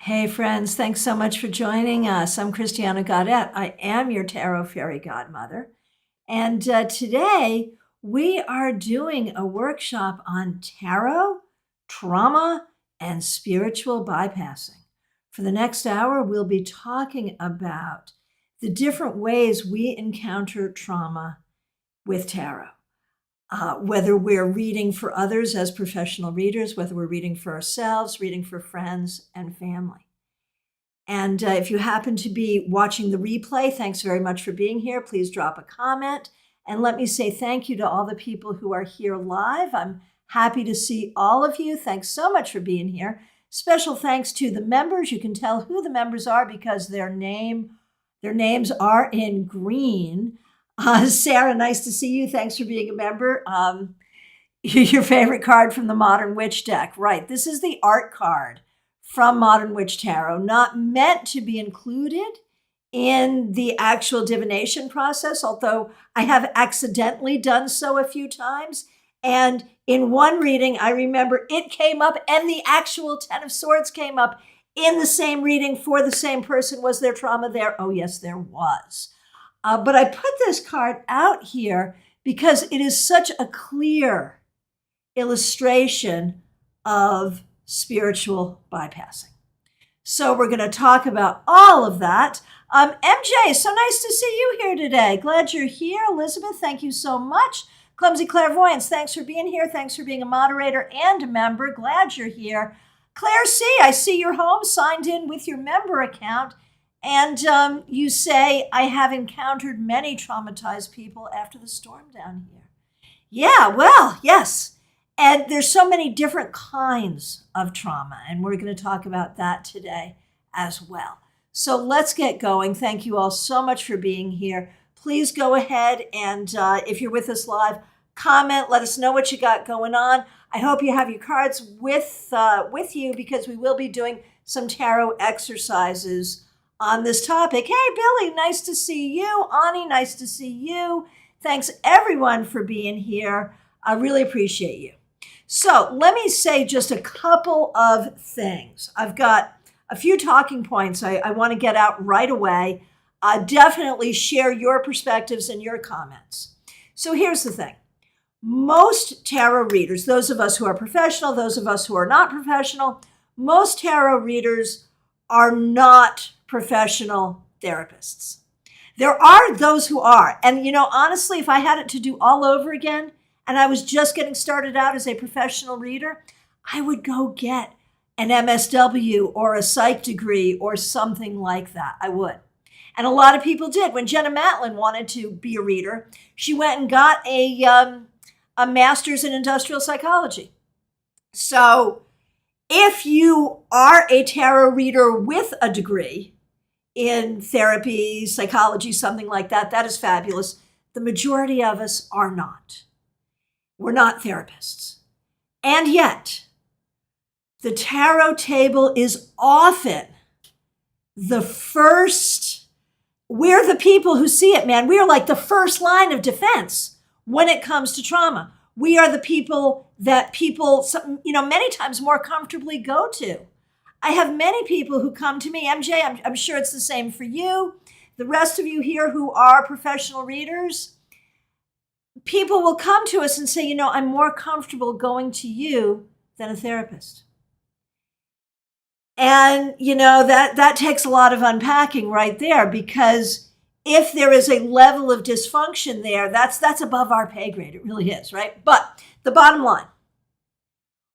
Hey, friends, thanks so much for joining us. I'm Christiana Gaudet. I am your Tarot Fairy Godmother. And today we are doing a workshop on tarot, trauma, and spiritual bypassing. For the next hour, we'll be talking about the different ways we encounter trauma with tarot. Whether we're reading for others as professional readers, whether we're reading for ourselves, reading for friends and family. And if you happen to be watching the replay, thanks very much for being here. Please drop a comment. And let me say thank you to all the people who are here live. I'm happy to see all of you. Thanks so much for being here. Special thanks to the members. You can tell who the members are because their names are in green. Sarah, nice to see you. Thanks for being a member. Your favorite card from the Modern Witch deck. Right, this is the art card from Modern Witch Tarot, not meant to be included in the actual divination process, although I have accidentally done so a few times. And in one reading, I remember it came up and the actual Ten of Swords came up in the same reading for the same person. Was there trauma there? Oh, yes, there was. But I put this card out here because it is such a clear illustration of spiritual bypassing. So we're going to talk about all of that. MJ, so nice to see you here today. Glad you're here. Elizabeth, thank you so much. Clumsy Clairvoyance, thanks for being here. Thanks for being a moderator and a member. Glad you're here. Claire C., I see you're home, signed in with your member account. And you say, I have encountered many traumatized people after the storm down here. Yeah, well, yes. And there's so many different kinds of trauma, and we're going to talk about that today as well. So let's get going. Thank you all so much for being here. Please go ahead and if you're with us live, comment. Let us know what you got going on. I hope you have your cards with you because we will be doing some tarot exercises on this topic. Hey, Billy, nice to see you. Ani, nice to see you. Thanks, everyone, for being here. I really appreciate you. So let me say just a couple of things. I've got a few talking points I want to get out right away. Definitely share your perspectives and your comments. So here's the thing. Most tarot readers, those of us who are professional, those of us who are not professional, most tarot readers are not professional therapists. There are those who are. And, honestly, if I had it to do all over again, and I was just getting started out as a professional reader, I would go get an MSW or a psych degree or something like that. I would. And a lot of people did. When Jenna Matlin wanted to be a reader, she went and got a master's in industrial psychology. So if you are a tarot reader with a degree in therapy, psychology, something like that, that is fabulous. The majority of us are not. We're not therapists. And yet, the tarot table is often the first, we're the people who see it, man. We are like the first line of defense when it comes to trauma. We are the people that people, many times more comfortably go to. I have many people who come to me, MJ, I'm sure it's the same for you. The rest of you here who are professional readers, people will come to us and say, I'm more comfortable going to you than a therapist. And, that takes a lot of unpacking right there, because if there is a level of dysfunction there, that's above our pay grade. It really is, right? But the bottom line,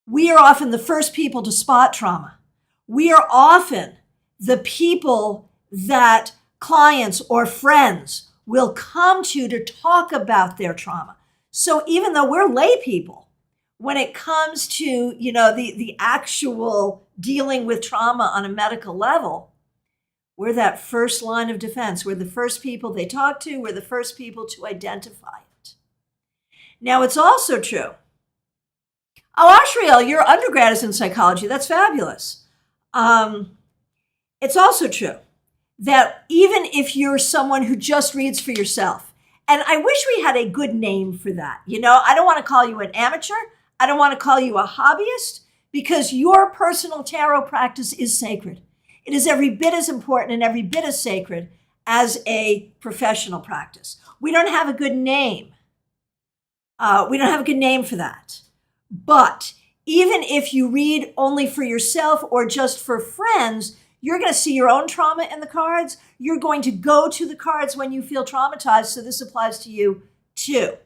we are often the first people to spot trauma. We are often the people that clients or friends will come to talk about their trauma. So even though we're lay people, when it comes to, the actual dealing with trauma on a medical level, we're that first line of defense. We're the first people they talk to. We're the first people to identify it. Now, it's also true. Oh, Ashriel, your undergrad is in psychology. That's fabulous. It's also true that even if you're someone who just reads for yourself, and I wish we had a good name for that. I don't want to call you an amateur. I don't want to call you a hobbyist, because your personal tarot practice is sacred. It is every bit as important and every bit as sacred as a professional practice. We don't have a good name. We don't have a good name for that. But even if you read only for yourself or just for friends, you're going to see your own trauma in the cards. You're going to go to the cards when you feel traumatized. So this applies to you too.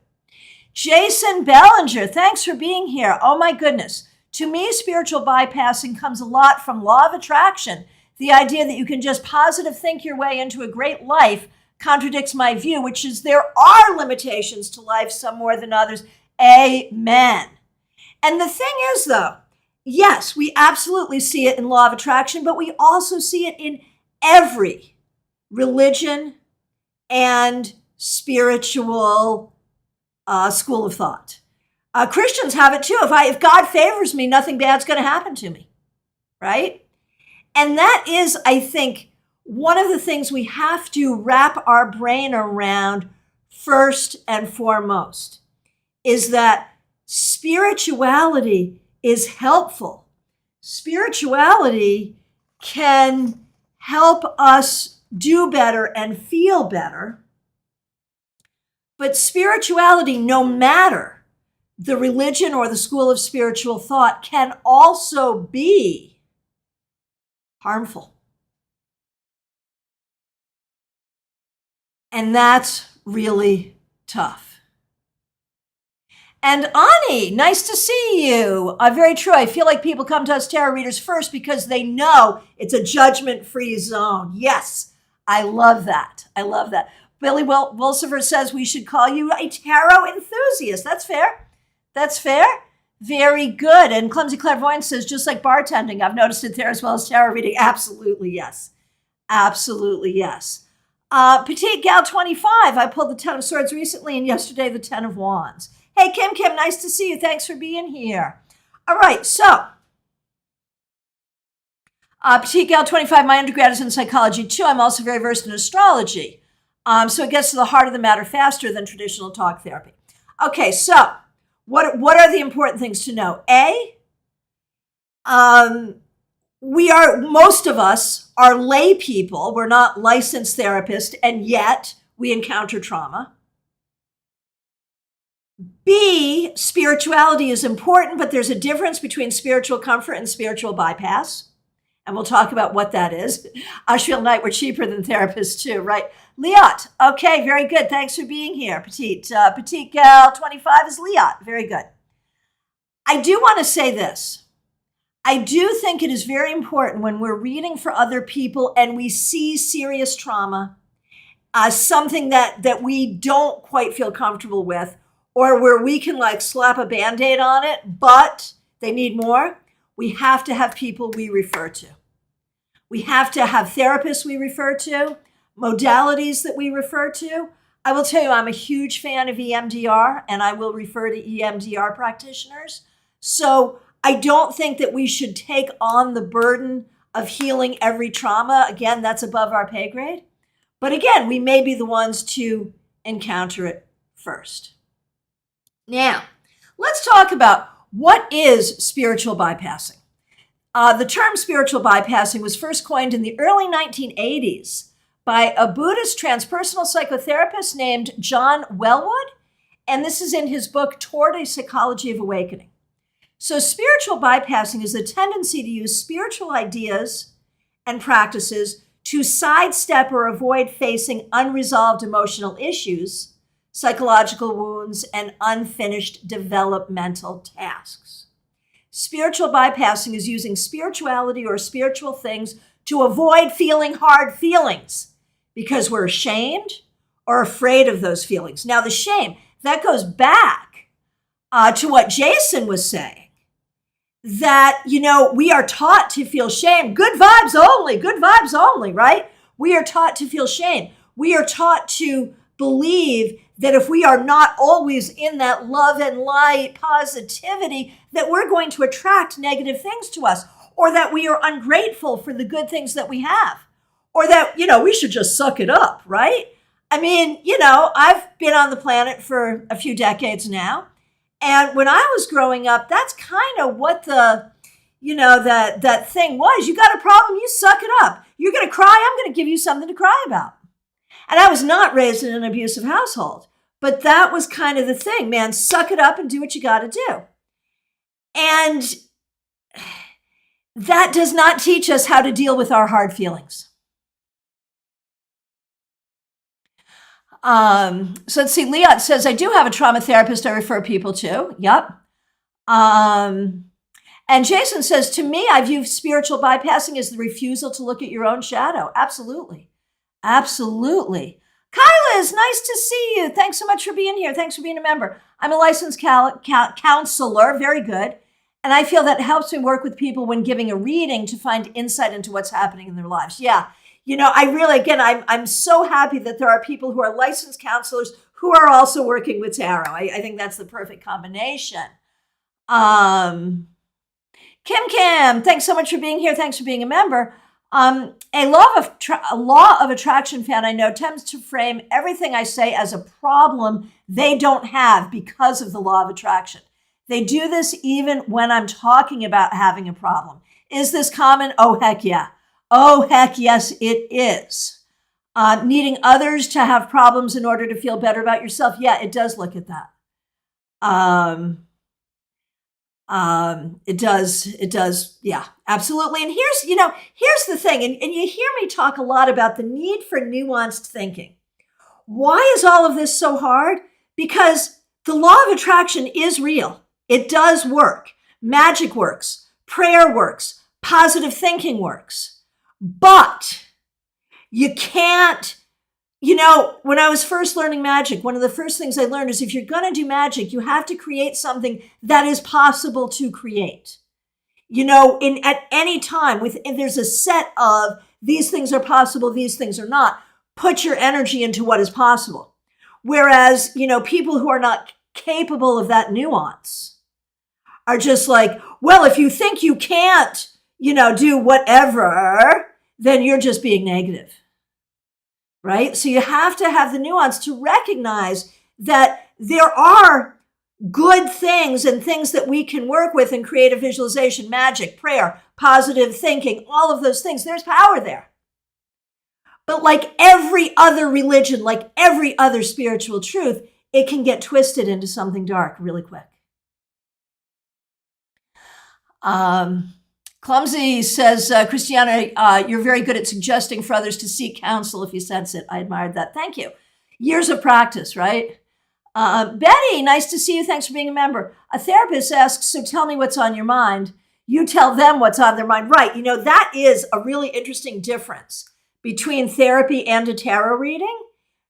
Jason Bellinger, thanks for being here. Oh my goodness. To me, spiritual bypassing comes a lot from law of attraction. The idea that you can just positive think your way into a great life contradicts my view, which is there are limitations to life, some more than others. Amen. And the thing is, though, yes, we absolutely see it in law of attraction, but we also see it in every religion and spiritual school of thought. Christians have it too. If God favors me, nothing bad's going to happen to me, right? And that is, I think, one of the things we have to wrap our brain around first and foremost, is that spirituality is helpful. Spirituality can help us do better and feel better. But spirituality, no matter the religion or the school of spiritual thought, can also be harmful. And that's really tough. And Ani, nice to see you. Very true. I feel like people come to us tarot readers first because they know it's a judgment-free zone. Yes, I love that. I love that. Billy Wilsifer says we should call you a tarot enthusiast. That's fair. That's fair. Very good. And Clumsy Clairvoyance says, just like bartending, I've noticed it there as well as tarot reading. Absolutely, yes. Absolutely, yes. Petite Gal 25, I pulled the 10 of Swords recently, and yesterday the 10 of Wands. Hey, Kim, nice to see you. Thanks for being here. All right, so Petite Gal 25, my undergrad is in psychology too. I'm also very versed in astrology. So it gets to the heart of the matter faster than traditional talk therapy. Okay, so what are the important things to know? Most of us are lay people. We're not licensed therapists, and yet we encounter trauma. B, spirituality is important, but there's a difference between spiritual comfort and spiritual bypass. And we'll talk about what that is. Asheville Night, we're cheaper than therapists too, right? Liat, okay, very good. Thanks for being here, Petite. Petite Gal 25 is Liat, very good. I do want to say this. I do think it is very important when we're reading for other people and we see serious trauma, something that we don't quite feel comfortable with, or where we can like slap a Band-Aid on it, but they need more, we have to have people we refer to. We have to have therapists we refer to, modalities that we refer to. I will tell you, I'm a huge fan of EMDR, and I will refer to EMDR practitioners. So I don't think that we should take on the burden of healing every trauma. Again, that's above our pay grade. But again, we may be the ones to encounter it first. Now, let's talk about what is spiritual bypassing. The term spiritual bypassing was first coined in the early 1980s by a Buddhist transpersonal psychotherapist named John Wellwood, and this is in his book, Toward a Psychology of Awakening. So spiritual bypassing is a tendency to use spiritual ideas and practices to sidestep or avoid facing unresolved emotional issues, psychological wounds, and unfinished developmental tasks. Spiritual bypassing is using spirituality or spiritual things to avoid feeling hard feelings because we're ashamed or afraid of those feelings. Now, the shame, that goes back to what Jason was saying, that, we are taught to feel shame. Good vibes only, right? We are taught to feel shame. We are taught to believe that if we are not always in that love and light positivity, that we're going to attract negative things to us, or that we are ungrateful for the good things that we have, or that, we should just suck it up, right? I mean, I've been on the planet for a few decades now. And when I was growing up, that's kind of what the that thing was, you got a problem, you suck it up. You're going to cry, I'm going to give you something to cry about. And I was not raised in an abusive household, but that was kind of the thing, man, suck it up and do what you got to do. And that does not teach us how to deal with our hard feelings. So let's see. Leon says, I do have a trauma therapist I refer people to. Yep. And Jason says, to me, I view spiritual bypassing as the refusal to look at your own shadow. Absolutely. Absolutely. Kyla, it's nice to see you. Thanks so much for being here. Thanks for being a member. I'm a licensed counselor. Very good. And I feel that helps me work with people when giving a reading to find insight into what's happening in their lives. Yeah. I really, again, I'm so happy that there are people who are licensed counselors who are also working with tarot. I think that's the perfect combination. Kim, thanks so much for being here. Thanks for being a member. A law of attraction fan I know tends to frame everything I say as a problem they don't have because of the law of attraction. They do this even when I'm talking about having a problem. Is this common? Oh, heck yeah. Oh, heck yes, it is. Needing others to have problems in order to feel better about yourself. Yeah, it does look at that. It does. Yeah, absolutely. And here's the thing. And you hear me talk a lot about the need for nuanced thinking. Why is all of this so hard? Because the law of attraction is real. It does work. Magic works. Prayer works. Positive thinking works. But you can't, when I was first learning magic, one of the first things I learned is if you're going to do magic, you have to create something that is possible to create. At any time, if there's a set of these things are possible, these things are not, put your energy into what is possible. Whereas, people who are not capable of that nuance are just like, well, if you think you can't, do whatever, then you're just being negative, right? So you have to have the nuance to recognize that there are good things and things that we can work with in creative visualization, magic, prayer, positive thinking, all of those things. There's power there. But like every other religion, like every other spiritual truth, it can get twisted into something dark really quick. Clumsy says, Christiana, you're very good at suggesting for others to seek counsel if you sense it. I admired that. Thank you. Years of practice, right? Betty, nice to see you. Thanks for being a member. A therapist asks, so tell me what's on your mind. You tell them what's on their mind. Right. That is a really interesting difference between therapy and a tarot reading.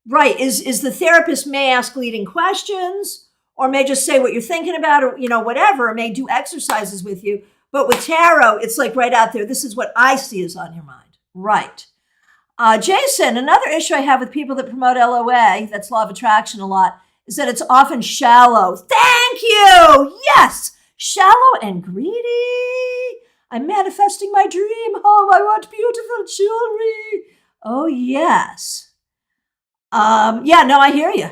Right. Is the therapist may ask leading questions or may just say what you're thinking about or, whatever, or may do exercises with you. But with tarot, it's like right out there. This is what I see is on your mind. Right. Jason, another issue I have with people that promote LOA, that's law of attraction a lot, is that it's often shallow. Thank you. Yes. Shallow and greedy. I'm manifesting my dream home. I want beautiful jewelry. Oh, yes. I hear you.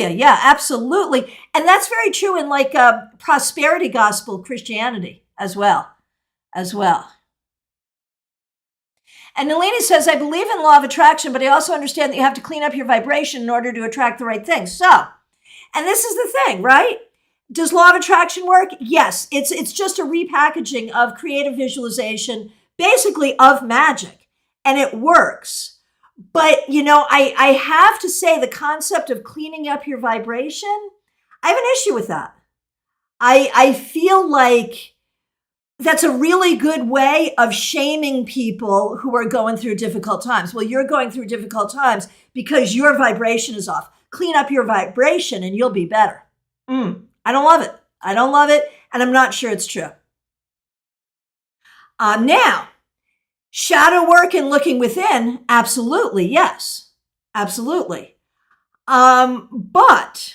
Yeah, absolutely. And that's very true in like prosperity gospel Christianity as well. And Nalini says, I believe in law of attraction, but I also understand that you have to clean up your vibration in order to attract the right things. So, and this is the thing, right? Does law of attraction work? Yes. It's just a repackaging of creative visualization, basically of magic, and it works. But, I have to say the concept of cleaning up your vibration, I have an issue with that. I feel like that's a really good way of shaming people who are going through difficult times. Well, you're going through difficult times because your vibration is off. Clean up your vibration and you'll be better. I don't love it. And I'm not sure it's true. Now, shadow work and looking within, absolutely, yes. Absolutely. But,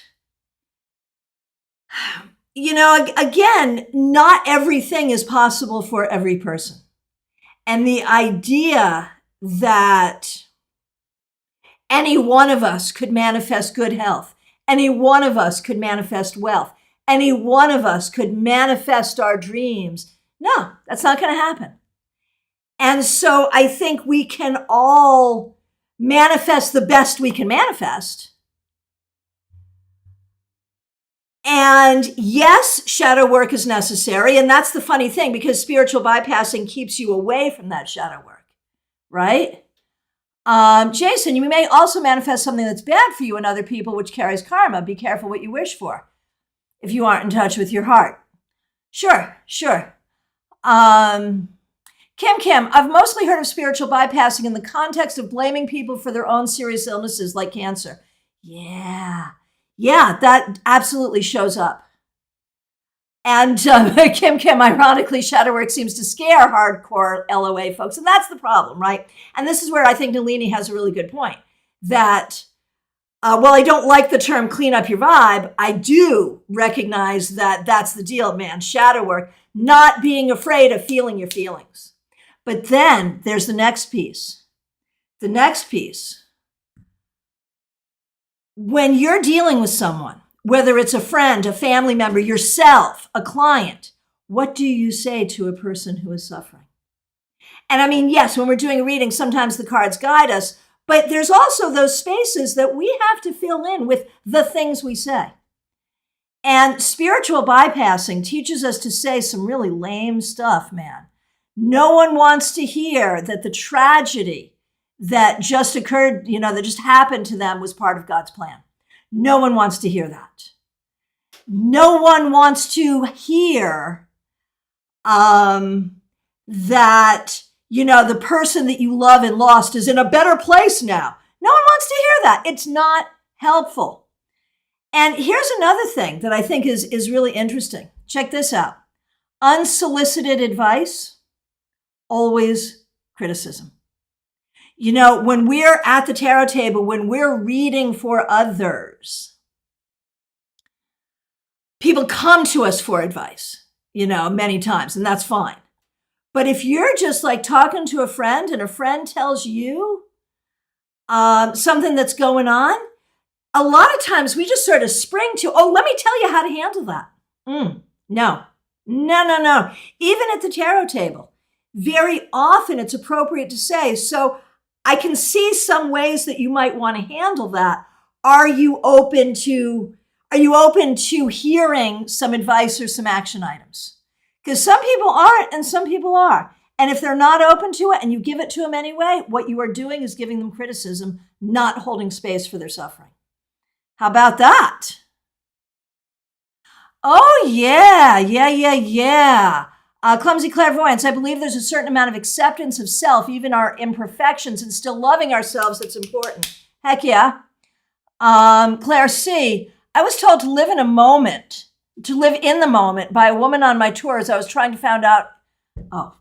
again, not everything is possible for every person. And the idea that any one of us could manifest good health, any one of us could manifest wealth, any one of us could manifest our dreams No, that's not going to happen. And so I think we can all manifest the best we can manifest. And yes, shadow work is necessary. And that's the funny thing, because spiritual bypassing keeps you away from that shadow work, right? Jason, you may also manifest something that's bad for you and other people, which carries karma. Be careful what you wish for if you aren't in touch with your heart. Sure. Kim, I've mostly heard of spiritual bypassing in the context of blaming people for their own serious illnesses like cancer. Yeah, that absolutely shows up. And Kim, ironically, shadow work seems to scare hardcore LOA folks. And that's the problem, right? And this is where I think Nalini has a really good point. That, while I don't like the term clean up your vibe, I do recognize that that's the deal, man. Shadow work, not being afraid of feeling your feelings. But then there's the next piece. When you're dealing with someone, whether it's a friend, a family member, yourself, a client, what do you say to a person who is suffering? And I mean, yes, when we're doing a reading, sometimes the cards guide us, but there's also those spaces that we have to fill in with the things we say. And spiritual bypassing teaches us to say some really lame stuff, man. No one wants to hear that the tragedy that just occurred, that just happened to them was part of God's plan. No one wants to hear that. No one wants to hear that, the person that you love and lost is in a better place now. No one wants to hear that. It's not helpful. And here's another thing that I think is really interesting. Check this out. Unsolicited advice, always criticism. When we're at the tarot table, when we're reading for others, people come to us for advice, many times, and that's fine. But if you're just like talking to a friend and a friend tells you something that's going on, a lot of times we just sort of spring to, let me tell you how to handle that. No. Even at the tarot table, very often it's appropriate to say, so I can see some ways that you might want to handle that. Are you open to hearing some advice or some action items? Because some people aren't and some people are. And if they're not open to it and you give it to them anyway, what you are doing is giving them criticism, not holding space for their suffering. How about that? Oh, yeah. Clumsy clairvoyance. I believe there's a certain amount of acceptance of self, even our imperfections, and still loving ourselves that's important. Heck yeah. Claire C. I was told to live in the moment by a woman on my tours. I was trying to find out. Oh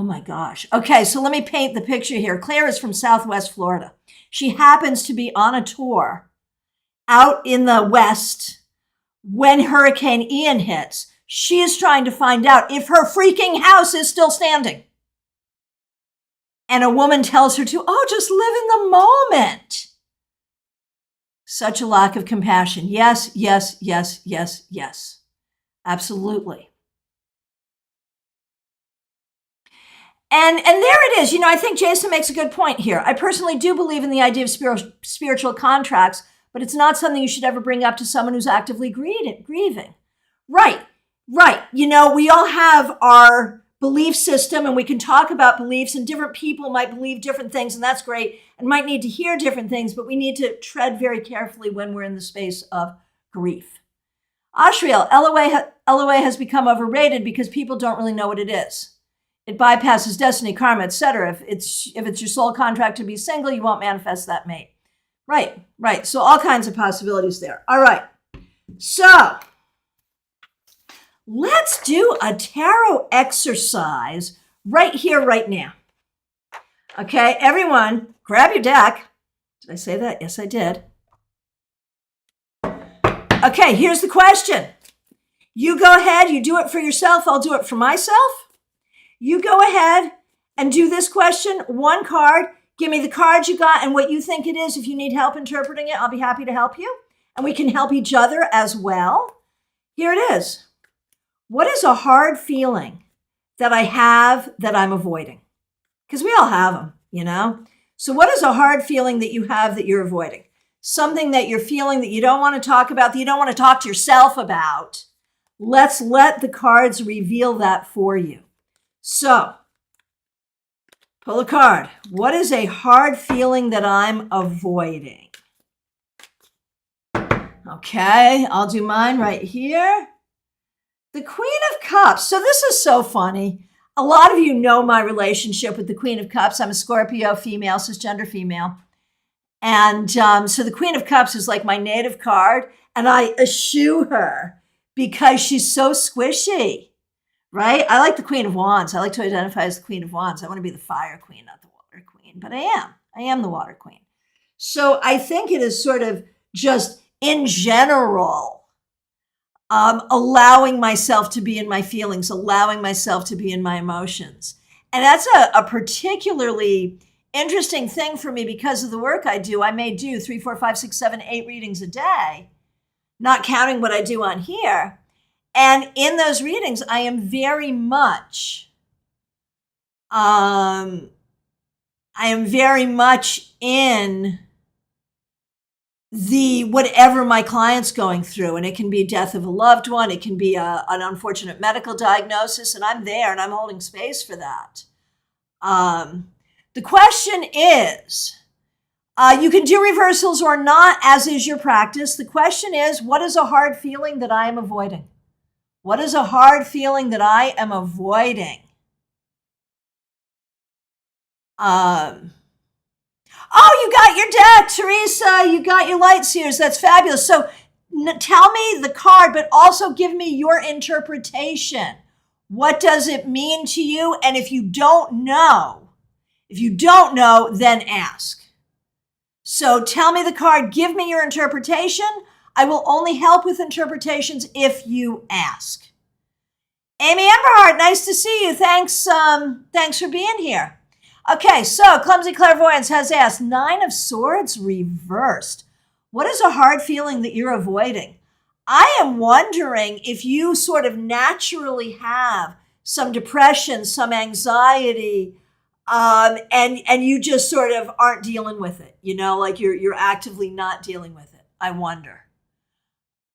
my gosh. Okay, so let me paint the picture here. Claire is from Southwest Florida. She happens to be on a tour out in the West when Hurricane Ian hits. She is trying to find out if her freaking house is still standing. And a woman tells her to, just live in the moment. Such a lack of compassion. Yes. Absolutely. And there it is. I think Jason makes a good point here. I personally do believe in the idea of spiritual contracts, but it's not something you should ever bring up to someone who's actively grieving. Right. We all have our belief system and we can talk about beliefs, and different people might believe different things, and that's great, and might need to hear different things, but we need to tread very carefully when we're in the space of grief. Ashriel, LOA has become overrated because people don't really know what it is. It bypasses destiny, karma, etc. If it's your soul contract to be single, you won't manifest that mate. Right. So all kinds of possibilities there. All right. So let's do a tarot exercise right here, right now. Okay, everyone, grab your deck. Did I say that? Yes, I did. Okay, here's the question. You go ahead, you do it for yourself, I'll do it for myself. You go ahead and do this question, one card. Give me the card you got and what you think it is. If you need help interpreting it, I'll be happy to help you. And we can help each other as well. Here it is. What is a hard feeling that I have that I'm avoiding? Because we all have them, you know? So what is a hard feeling that you have that you're avoiding? Something that you're feeling that you don't want to talk about, that you don't want to talk to yourself about. Let's let the cards reveal that for you. So, pull a card. What is a hard feeling that I'm avoiding? Okay, I'll do mine right here. The Queen of Cups. So this is so funny. A lot of you know my relationship with the Queen of Cups. I'm a Scorpio female, cisgender female. And so the Queen of Cups is like my native card. And I eschew her because she's so squishy, right? I like the Queen of Wands. I like to identify as the Queen of Wands. I want to be the fire queen, not the water queen. But I am. I am the water queen. So I think it is sort of just in general, allowing myself to be in my feelings, allowing myself to be in my emotions. And that's a particularly interesting thing for me because of the work I do. I may do 3, 4, 5, 6, 7, 8 readings a day, not counting what I do on here. And in those readings, I am very much, in the whatever my client's going through. And it can be death of a loved one. It can be an unfortunate medical diagnosis. And I'm there and I'm holding space for that. The question is, you can do reversals or not, as is your practice. The question is, what is a hard feeling that I am avoiding? What is a hard feeling that I am avoiding? Oh, you got your deck, Teresa. You got your light seers. That's fabulous. So tell me the card, but also give me your interpretation. What does it mean to you? And if you don't know, then ask. So tell me the card. Give me your interpretation. I will only help with interpretations if you ask. Amy Emberhart, nice to see you. Thanks for being here. Okay, so Clumsy Clairvoyance has asked, 9 of Swords reversed. What is a hard feeling that you're avoiding? I am wondering if you sort of naturally have some depression, some anxiety, and you just sort of aren't dealing with it. You know, like you're actively not dealing with it. I wonder.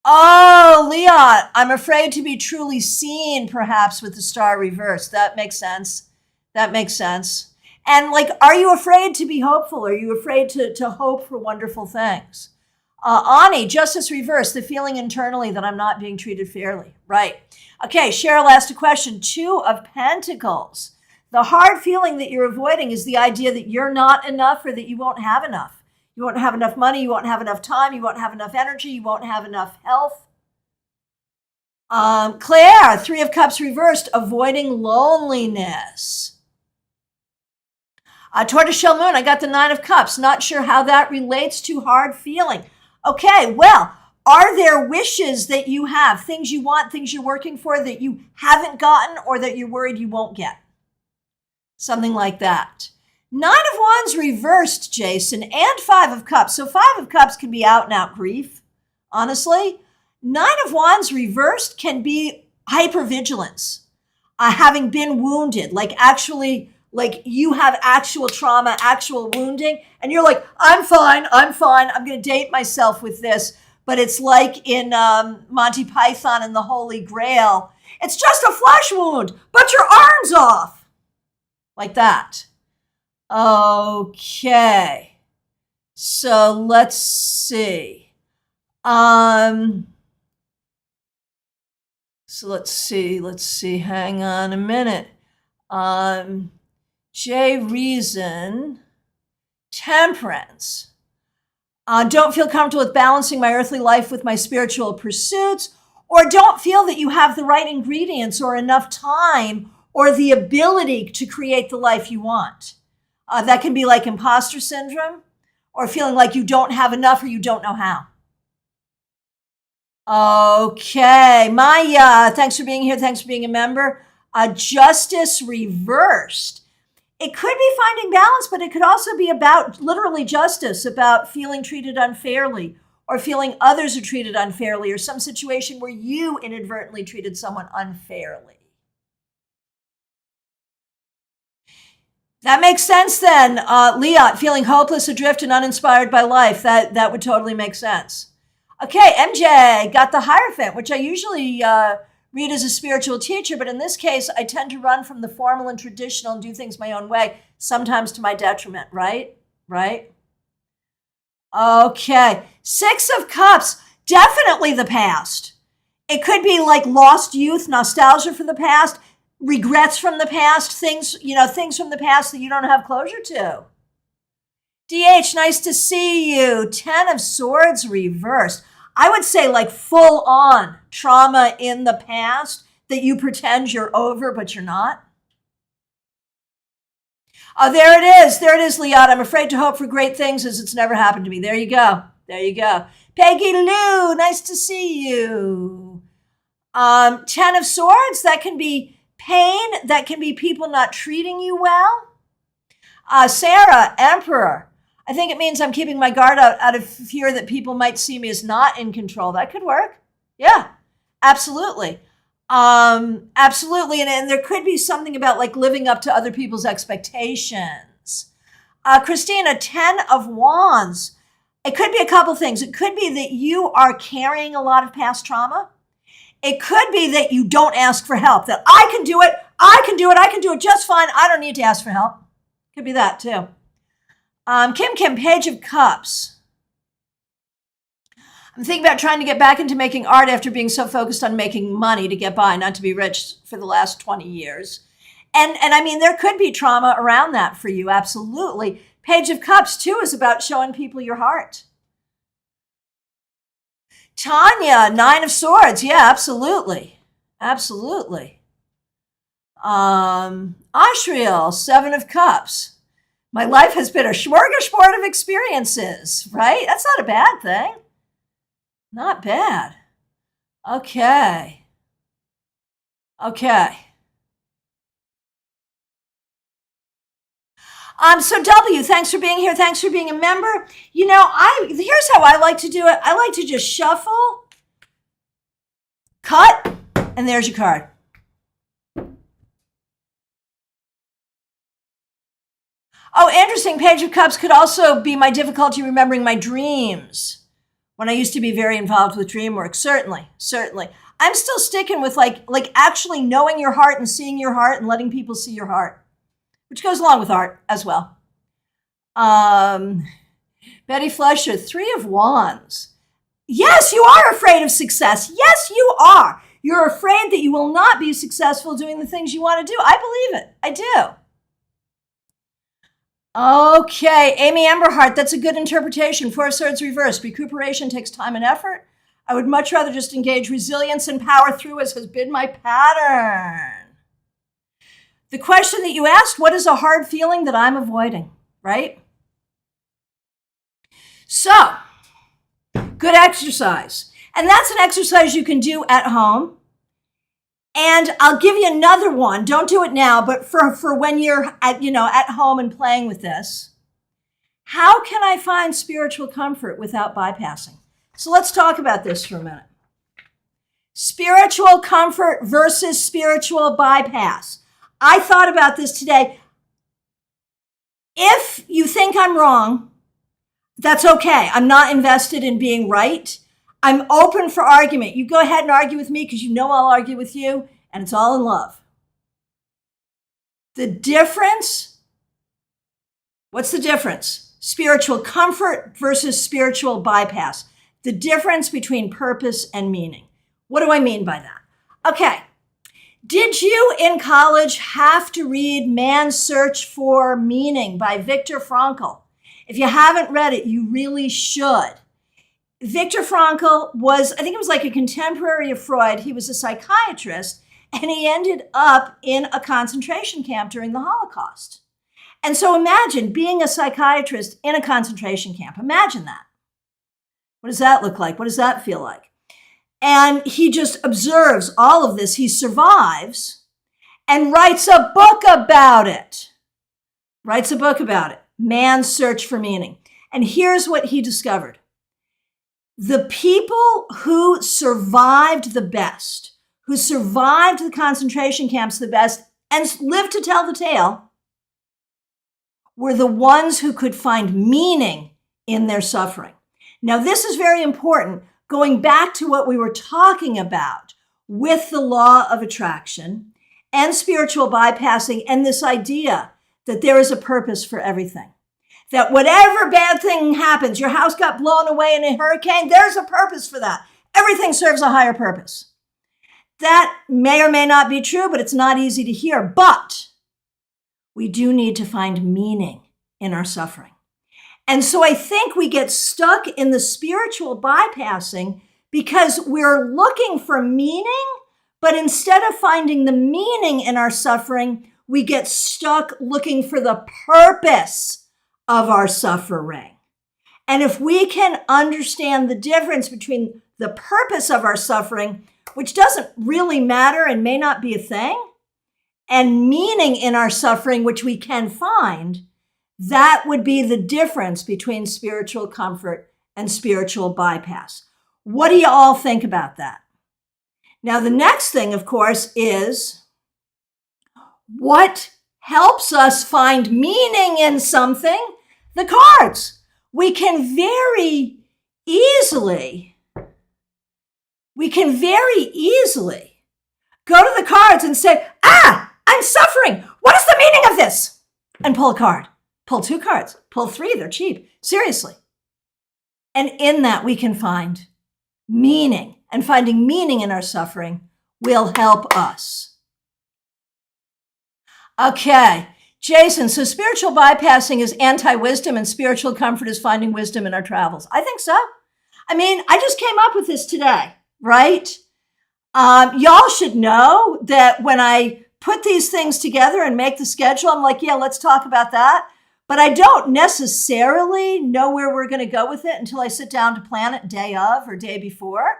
Oh, Leon, I'm afraid to be truly seen, perhaps, with the star reversed. That makes sense. And like, are you afraid to be hopeful? Are you afraid to hope for wonderful things? Ani, justice reversed, the feeling internally that I'm not being treated fairly. Right. Okay, Cheryl asked a question. 2 of Pentacles. The hard feeling that you're avoiding is the idea that you're not enough or that you won't have enough. You won't have enough money. You won't have enough time. You won't have enough energy. You won't have enough health. Claire, 3 of Cups reversed, avoiding loneliness. Tortoiseshell Moon, I got the 9 of Cups. Not sure how that relates to hard feeling. Okay, well, are there wishes that you have, things you want, things you're working for that you haven't gotten or that you're worried you won't get? Something like that. 9 of Wands reversed, Jason, and 5 of Cups. So 5 of Cups can be out and out grief, honestly. 9 of Wands reversed can be hypervigilance, having been wounded, like actually, like you have actual trauma, actual wounding, and you're like, I'm fine, I'm going to date myself with this. But it's like in Monty Python and the Holy Grail, it's just a flesh wound, but your arm's off. Like that. Okay. So let's see. Let's see. Hang on a minute. J Reason, Temperance. Don't feel comfortable with balancing my earthly life with my spiritual pursuits, or don't feel that you have the right ingredients or enough time or the ability to create the life you want. That can be like imposter syndrome or feeling like you don't have enough or you don't know how. Okay, Maya, thanks for being here. Thanks for being a member. Justice reversed. It could be finding balance, but it could also be about literally justice, about feeling treated unfairly or feeling others are treated unfairly, or some situation where you inadvertently treated someone unfairly. That makes sense then. Leah, feeling hopeless, adrift, and uninspired by life. That would totally make sense. Okay, MJ got the Hierophant, which I usually read as a spiritual teacher, but in this case, I tend to run from the formal and traditional and do things my own way, sometimes to my detriment, right? Right? Okay, Six of Cups, definitely the past. It could be like lost youth, nostalgia for the past, regrets from the past, things from the past that you don't have closure to. DH, nice to see you. 10 of Swords reversed. I would say like full on trauma in the past that you pretend you're over, but you're not. Oh, there it is. There it is, Leon. I'm afraid to hope for great things as it's never happened to me. There you go. There you go. Peggy Lou, nice to see you. 10 of Swords, that can be pain. That can be people not treating you well. Sarah, Emperor. I think it means I'm keeping my guard out of fear that people might see me as not in control. That could work. Yeah, absolutely. Absolutely. And there could be something about like living up to other people's expectations. Christina, 10 of Wands. It could be a couple things. It could be that you are carrying a lot of past trauma. It could be that you don't ask for help, that I can do it. I can do it just fine. I don't need to ask for help. Could be that too. Kim, Page of Cups. I'm thinking about trying to get back into making art after being so focused on making money to get by, not to be rich for the last 20 years. And I mean, there could be trauma around that for you, absolutely. Page of Cups, too, is about showing people your heart. Tanya, 9 of Swords. Yeah, absolutely. Absolutely. Ashriel, 7 of Cups. My life has been a smorgasbord of experiences, right? That's not a bad thing. Not bad. Okay. So W, thanks for being here. Thanks for being a member. Here's how I like to do it. I like to just shuffle, cut, and there's your card. Oh, interesting. Page of Cups could also be my difficulty remembering my dreams when I used to be very involved with dream work. Certainly. I'm still sticking with like actually knowing your heart and seeing your heart and letting people see your heart, which goes along with art as well. Betty Fletcher, 3 of Wands. Yes, you are afraid of success. Yes, you are. You're afraid that you will not be successful doing the things you want to do. I believe it. I do. Okay, Amy Emberhart, that's a good interpretation. 4 of Swords reversed. Recuperation takes time and effort. I would much rather just engage resilience and power through, as has been my pattern. The question that you asked, what is a hard feeling that I'm avoiding, right? So, good exercise. And that's an exercise you can do at home. And I'll give you another one. Don't do it now, but for when you're at home and playing with this. How can I find spiritual comfort without bypassing? So let's talk about this for a minute. Spiritual comfort versus spiritual bypass. I thought about this today. If you think I'm wrong, that's okay. I'm not invested in being right. I'm open for argument. You go ahead and argue with me because you know I'll argue with you, and it's all in love. The difference, what's the difference? Spiritual comfort versus spiritual bypass. The difference between purpose and meaning. What do I mean by that? Okay. Did you in college have to read Man's Search for Meaning by Viktor Frankl? If you haven't read it, you really should. Viktor Frankl was, I think it was like a contemporary of Freud. He was a psychiatrist, and he ended up in a concentration camp during the Holocaust. And so imagine being a psychiatrist in a concentration camp. Imagine that. What does that look like? What does that feel like? And he just observes all of this. He survives and writes a book about it. Man's Search for Meaning. And here's what he discovered. the people who survived the best, who survived the concentration camps the best and lived to tell the tale, were the ones who could find meaning in their suffering. Now, this is very important, going back to what we were talking about with the law of attraction and spiritual bypassing and this idea that there is a purpose for everything. That whatever bad thing happens, your house got blown away in a hurricane, there's a purpose for that. Everything serves a higher purpose. That may or may not be true, but it's not easy to hear. But we do need to find meaning in our suffering. And so I think we get stuck in the spiritual bypassing because we're looking for meaning, but instead of finding the meaning in our suffering, we get stuck looking for the purpose of our suffering. And if we can understand the difference between the purpose of our suffering, which doesn't really matter and may not be a thing, and meaning in our suffering, which we can find, that would be the difference between spiritual comfort and spiritual bypass. What do you all think about that? Now, the next thing, of course, is what helps us find meaning in something? The cards. We can very easily go to the cards and say, I'm suffering. What is the meaning of this? And pull a card. Pull 2 cards. Pull 3. They're cheap. Seriously. And in that, we can find meaning. And finding meaning in our suffering will help us. Okay. Jason, so spiritual bypassing is anti-wisdom and spiritual comfort is finding wisdom in our travels. I think so. I mean, I just came up with this today, right? Y'all should know that when I put these things together and make the schedule, I'm like, yeah, let's talk about that. But I don't necessarily know where we're going to go with it until I sit down to plan it day of or day before.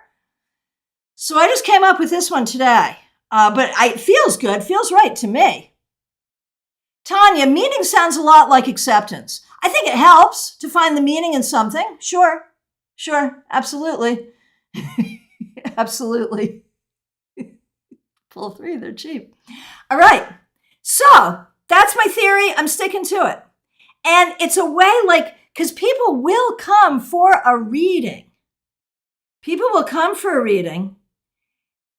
So I just came up with this one today. But it feels good, feels right to me. Tanya, meaning sounds a lot like acceptance. I think it helps to find the meaning in something. Sure, absolutely. Absolutely. Pull 3, they're cheap. All right, so that's my theory. I'm sticking to it. And it's a way because people will come for a reading. People will come for a reading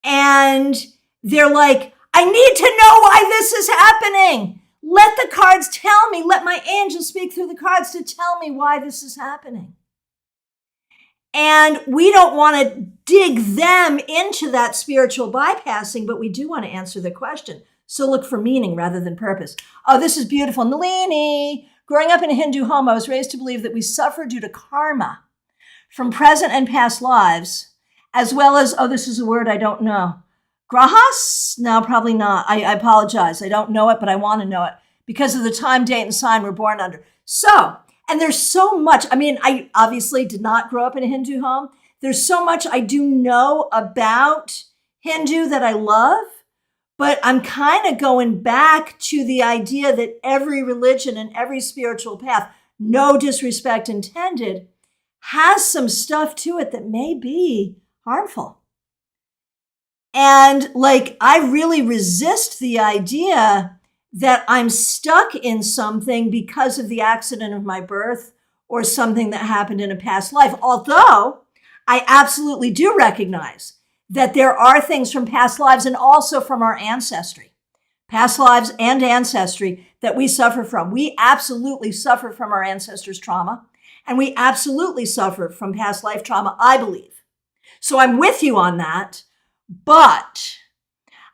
and they're like, I need to know why this is happening. Let the cards tell me. Let my angels speak through the cards to tell me why this is happening. And we don't want to dig them into that spiritual bypassing, but we do want to answer the question. So look for meaning rather than purpose. Oh, this is beautiful. Nalini, growing up in a Hindu home, I was raised to believe that we suffer due to karma from present and past lives, as well as, this is a word I don't know. Grahas? No, probably not. I apologize. I don't know it, but I want to know it because of the time, date, and sign we're born under. So, and there's so much. I mean, I obviously did not grow up in a Hindu home. There's so much I do know about Hindu that I love, but I'm kind of going back to the idea that every religion and every spiritual path, no disrespect intended, has some stuff to it that may be harmful. And I really resist the idea that I'm stuck in something because of the accident of my birth or something that happened in a past life. Although I absolutely do recognize that there are things from past lives and also from our ancestry, past lives and ancestry that we suffer from. We absolutely suffer from our ancestors' trauma, and we absolutely suffer from past life trauma, I believe. So I'm with you on that. But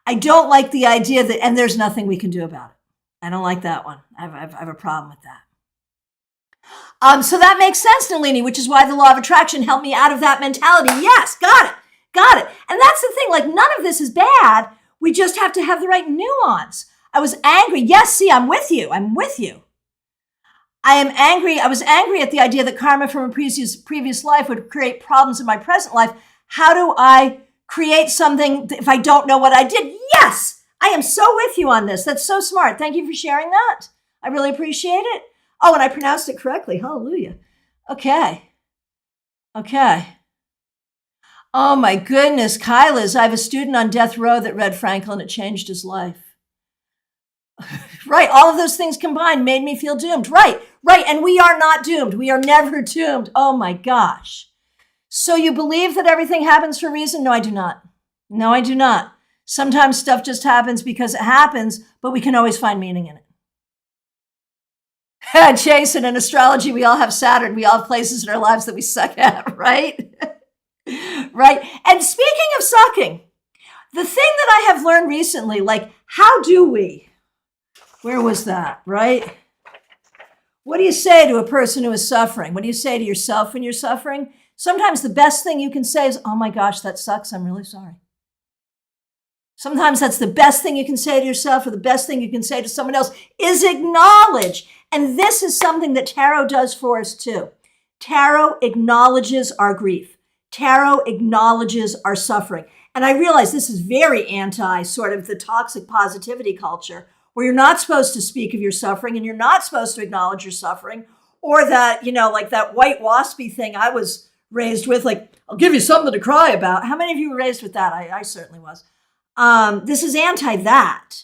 I don't like the idea that, and there's nothing we can do about it. I don't like that one. I have a problem with that. So that makes sense, Nalini, which is why the law of attraction helped me out of that mentality. Yes, got it. And that's the thing, none of this is bad. We just have to have the right nuance. I was angry. Yes, see, I'm with you. I am angry. I was angry at the idea that karma from a previous life would create problems in my present life. How do I create something if I don't know what I did? Yes, I am so with you on this. That's so smart. Thank you for sharing that. I really appreciate it. Oh, and I pronounced it correctly. Hallelujah. Okay. Oh my goodness, Kyla's. I have a student on death row that read Franklin. It changed his life. Right. All of those things combined made me feel doomed. Right. And we are not doomed. We are never doomed. Oh my gosh. So you believe that everything happens for a reason? No, I do not. No, I do not. Sometimes stuff just happens because it happens, but we can always find meaning in it. Jason, in astrology, we all have Saturn. We all have places in our lives that we suck at, right? Right. And speaking of sucking, the thing that I have learned recently, like, how do we? Where was that, right? What do you say to a person who is suffering? What do you say to yourself when you're suffering? Sometimes the best thing you can say is, oh my gosh, that sucks. I'm really sorry. Sometimes that's the best thing you can say to yourself, or the best thing you can say to someone else is acknowledge. And this is something that tarot does for us too. Tarot acknowledges our grief. Tarot acknowledges our suffering. And I realize this is very anti sort of the toxic positivity culture, where you're not supposed to speak of your suffering and you're not supposed to acknowledge your suffering, or that, like that white waspy thing I was raised with, like, I'll give you something to cry about. How many of you were raised with that? I certainly was. This is anti that.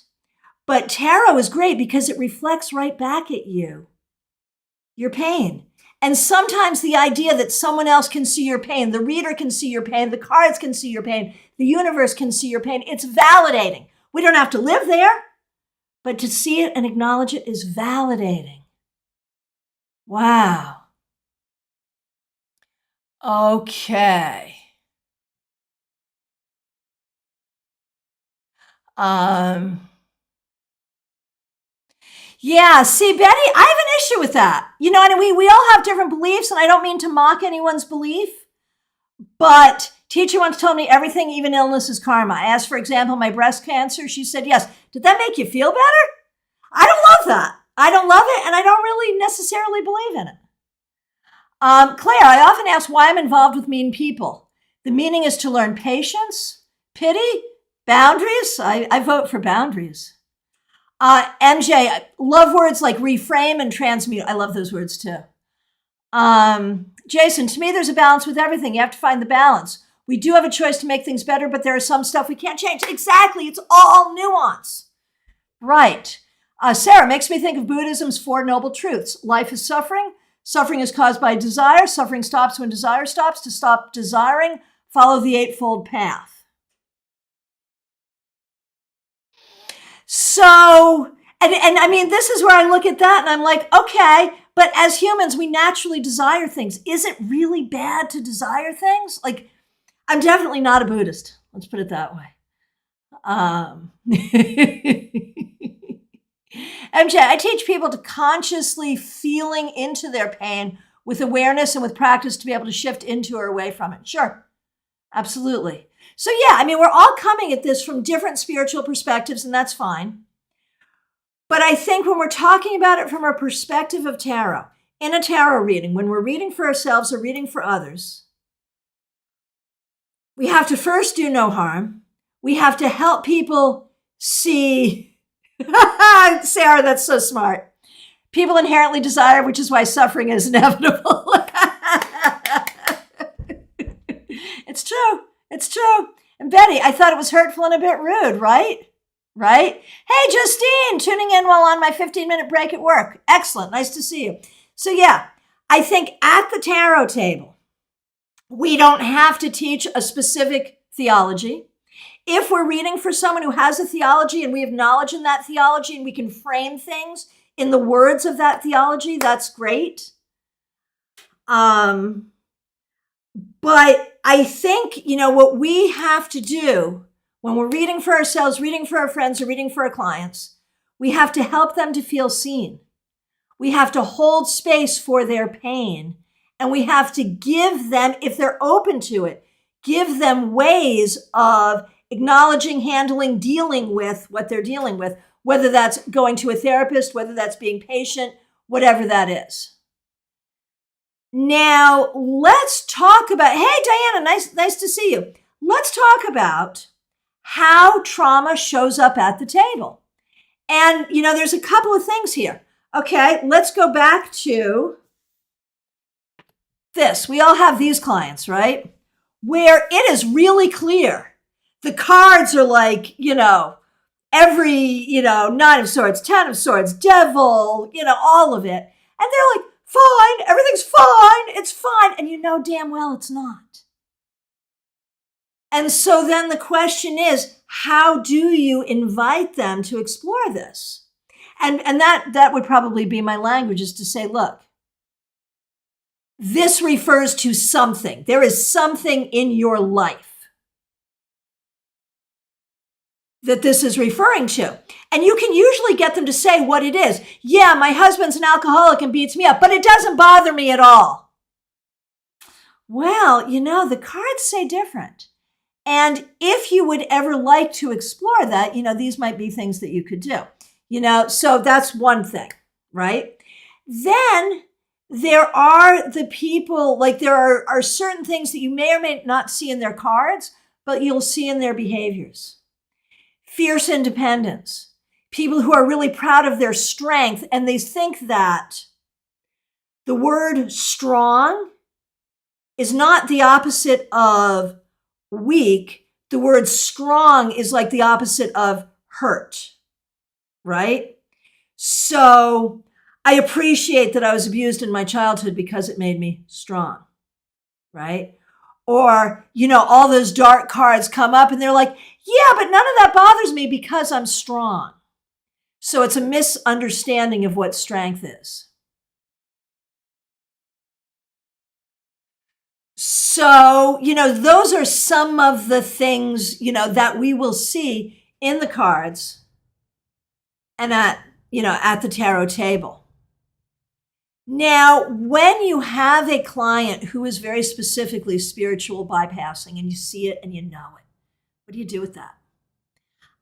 But tarot is great because it reflects right back at you, your pain. And sometimes the idea that someone else can see your pain, the reader can see your pain, the cards can see your pain, the universe can see your pain, it's validating. We don't have to live there, but to see it and acknowledge it is validating. Wow. Okay. Yeah, see, Betty, I have an issue with that. And we all have different beliefs, and I don't mean to mock anyone's belief, but teacher once told me everything, even illness, is karma. I asked, for example, my breast cancer. She said, yes. Did that make you feel better? I don't love that. I don't love it, and I don't really necessarily believe in it. Claire, I often ask why I'm involved with mean people. The meaning is to learn patience, pity, boundaries. I vote for boundaries. MJ, I love words like reframe and transmute. I love those words too. Jason, to me, there's a balance with everything. You have to find the balance. We do have a choice to make things better, but there is some stuff we can't change. Exactly. It's all nuance. Right. Sarah, makes me think of Buddhism's Four Noble Truths. Life is suffering. Suffering is caused by desire. Suffering stops when desire stops. To stop desiring, follow the Eightfold Path. So, and I mean, this is where I look at that and I'm like, okay, but as humans, we naturally desire things. Is it really bad to desire things? Like, I'm definitely not a Buddhist. Let's put it that way. MJ, I teach people to consciously feeling into their pain with awareness and with practice to be able to shift into or away from it. Sure. Absolutely. So yeah, I mean, we're all coming at this from different spiritual perspectives, and that's fine. But I think when we're talking about it from a perspective of tarot, in a tarot reading, when we're reading for ourselves or reading for others, we have to first do no harm. We have to help people see. Sarah, that's so smart. People inherently desire, which is why suffering is inevitable. It's true. It's true. And Betty, I thought it was hurtful and a bit rude, right? Right? Hey, Justine, tuning in while on my 15-minute break at work. Excellent. Nice to see you. So yeah, I think at the tarot table, we don't have to teach a specific theology. If we're reading for someone who has a theology and we have knowledge in that theology and we can frame things in the words of that theology, that's great. But I think, what we have to do when we're reading for ourselves, reading for our friends, or reading for our clients, we have to help them to feel seen. We have to hold space for their pain. And we have to give them, if they're open to it, give them ways of acknowledging, handling, dealing with what they're dealing with, whether that's going to a therapist, whether that's being patient, whatever that is. Now, let's talk about, hey, Diana, nice to see you. Let's talk about how trauma shows up at the table. And, there's a couple of things here. Okay, let's go back to this. We all have these clients, right? where it is really clear. The cards are like, every, Nine of Swords, Ten of Swords, Devil, all of it. And they're like, fine, everything's fine, it's fine. And you know damn well it's not. And so then the question is, how do you invite them to explore this? And that would probably be my language, is to say, look, this refers to something. There is something in your life that this is referring to. And you can usually get them to say what it is. Yeah, my husband's an alcoholic and beats me up, but it doesn't bother me at all. Well, the cards say different. And if you would ever like to explore that, these might be things that you could do. So that's one thing, right? Then there are the people, like there are certain things that you may or may not see in their cards, but you'll see in their behaviors. Fierce independence. People who are really proud of their strength, and they think that the word strong is not the opposite of weak. The word strong is like the opposite of hurt, right? So I appreciate that I was abused in my childhood because it made me strong, right? Or, all those dark cards come up and they're like, yeah, but none of that bothers me because I'm strong. So it's a misunderstanding of what strength is. So, those are some of the things, that we will see in the cards and at the tarot table. Now, when you have a client who is very specifically spiritual bypassing and you see it and you know it, what do you do with that?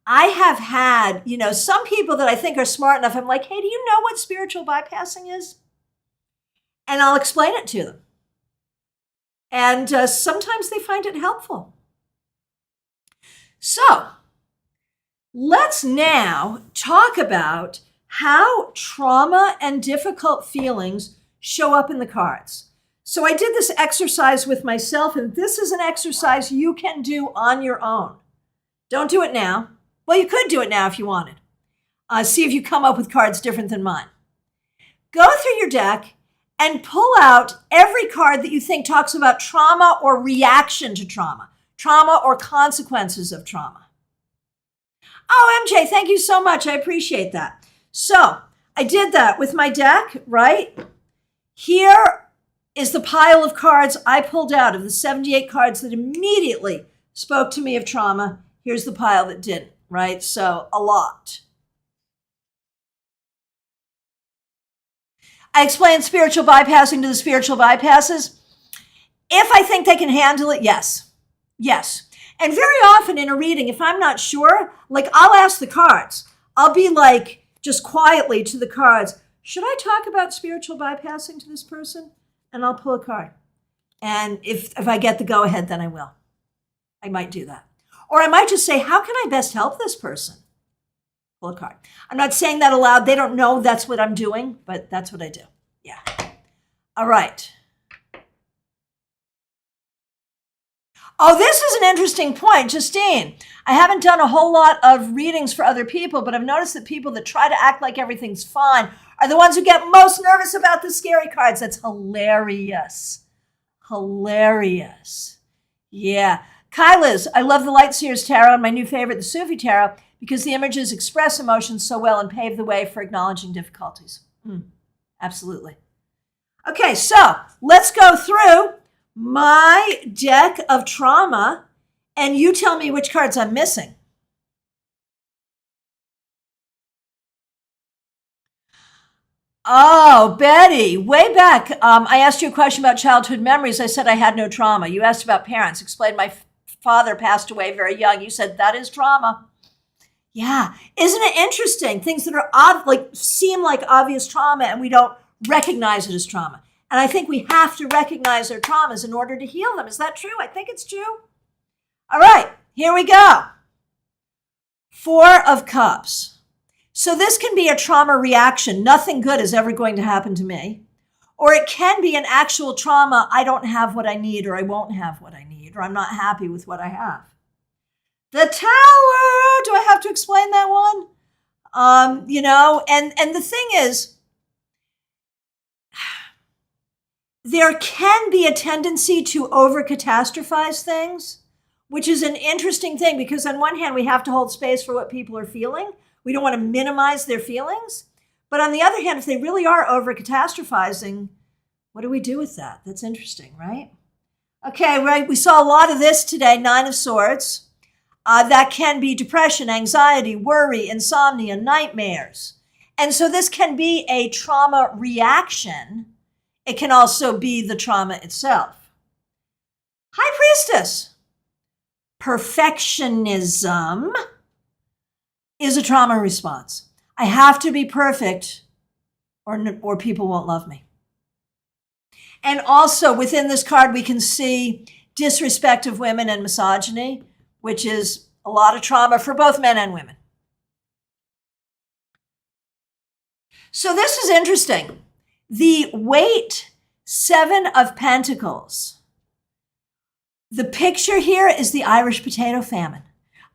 I have had, some people that I think are smart enough. I'm like, hey, do you know what spiritual bypassing is? And I'll explain it to them. And sometimes they find it helpful. So let's now talk about how trauma and difficult feelings show up in the cards. So I did this exercise with myself, and this is an exercise you can do on your own. Don't do it now. Well, you could do it now if you wanted. See if you come up with cards different than mine. Go through your deck and pull out every card that you think talks about trauma or reaction to trauma or consequences of trauma. Oh, MJ, thank you so much. I appreciate that. So I did that with my deck, right? Here is the pile of cards I pulled out of the 78 cards that immediately spoke to me of trauma. Here's the pile that didn't, right? So a lot. I explained spiritual bypassing to the spiritual bypasses. If I think they can handle it, yes. Yes. And very often in a reading, if I'm not sure, like I'll ask the cards. I'll be like, just quietly to the cards, should I talk about spiritual bypassing to this person? And I'll pull a card. And if I get the go-ahead, then I will. I might do that. Or I might just say, how can I best help this person? Pull a card. I'm not saying that aloud. They don't know that's what I'm doing, but that's what I do. Yeah. All right. Oh, this is an interesting point, Justine. I haven't done a whole lot of readings for other people, but I've noticed that people that try to act like everything's fine are the ones who get most nervous about the scary cards. That's hilarious. Hilarious. Yeah. Kyla's, I love the Lightseers Tarot and my new favorite, the Sufi Tarot, because the images express emotions so well and pave the way for acknowledging difficulties. Absolutely. Okay, so let's go through my deck of trauma, and you tell me which cards I'm missing. Oh, Betty, way back, I asked you a question about childhood memories. I said I had no trauma. You asked about parents, explained my father passed away very young. You said that is trauma. Yeah, isn't it interesting? Things that are seem like obvious trauma and we don't recognize it as trauma. And I think we have to recognize our traumas in order to heal them. Is that true? I think it's true. All right, here we go. 4 of Cups. So this can be a trauma reaction. Nothing good is ever going to happen to me. Or it can be an actual trauma. I don't have what I need, or I won't have what I need, or I'm not happy with what I have. The Tower. Do I have to explain that one? And the thing is, there can be a tendency to over-catastrophize things, which is an interesting thing because on one hand, we have to hold space for what people are feeling. We don't want to minimize their feelings. But on the other hand, if they really are over-catastrophizing, what do we do with that? That's interesting, right? Okay, right. We saw a lot of this today, 9 of Swords. That can be depression, anxiety, worry, insomnia, nightmares. And so this can be a trauma reaction. It can also be the trauma itself. High Priestess. Perfectionism is a trauma response. I have to be perfect or people won't love me. And also within this card, we can see disrespect of women and misogyny, which is a lot of trauma for both men and women. So this is interesting. The weight, 7 of Pentacles. The picture here is the Irish potato famine.